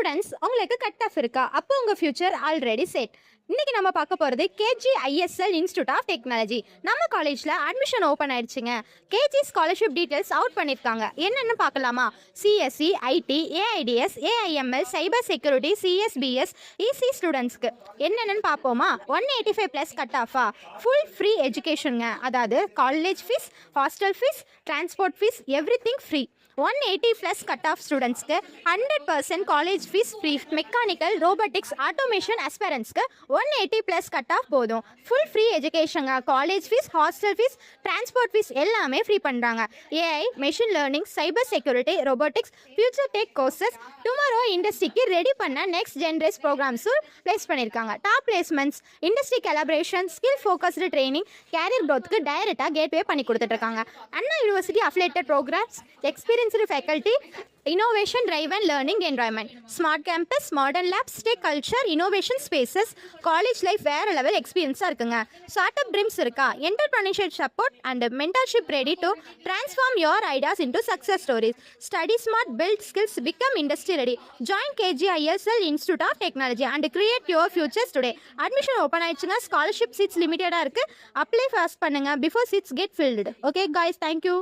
Students உங்களுக்கு cut off இருக்கா? அப்போ உங்கள் ஃபியூச்சர் ஆல்ரெடி செட். இன்னைக்கு நம்ம பார்க்க போகிறது KGISL இன்ஸ்டியூட் ஆஃப் டெக்னாலஜி. நம்ம காலேஜில் அட்மிஷன் ஓப்பன் ஆயிடுச்சுங்க. KG ஸ்காலர்ஷிப் டீட்டெயில்ஸ் அவுட் பண்ணியிருக்காங்க. என்னென்னு பார்க்கலாமா? CSE, IT, AIDS, AIML, cyber security, CSBS, EC ஸ்டூடெண்ட்ஸ்க்கு என்னென்னு பார்ப்போமா? 185 ப்ளஸ் கட் ஆஃபா? ஃபுல் ஃப்ரீ எஜுகேஷனுங்க. அதாவது college fees, hostel fees, transport fees, everything free. 180 plus cut off ஸ்டூடெண்ட்ஸ்க்கு 100% college fees free. Mechanical, robotics, automation ஆஸ்பரன்ஸ்க்கு 180 ப்ளஸ் கட் ஆஃப் போதும். Full free எஜுகேஷனுங்க. College fees, hostel fees, transport fees எல்லாமே free பண்ணுறாங்க. AI, machine learning, cyber security, robotics, future tech courses, tomorrow இண்டஸ்ட்ரிக்கு ready பண்ண next ஜென்ரேஸ் ப்ரோக்ராம்ஸும் ப்ளேஸ் பண்ணியிருக்காங்க. Top placements, industry collaboration, skill focused training, career க்ரோத்துக்கு டைரெக்டாக கேட்வே பண்ணி கொடுத்துட்ருக்காங்க. Anna university affiliated programs, experienced faculty, innovation driven learning environment, smart campus, modern labs, tech culture, innovation spaces, college life வேறு level எக்ஸ்பீரியன்ஸாக இருக்குங்க. ஸ்டார்ட் அப் ட்ரீம்ஸ் இருக்கா? Entrepreneurship support and mentorship ready to transform your ideas into success stories. Study smart, build skills, become industry ready. Join KGISL institute of technology and create your futures today. Admission open ஆயிடுச்சுங்க. Scholarship seats லிமிட்டடாக இருக்குது. Apply fast பண்ணுங்கள் before seats get filled. Okay guys, thank you.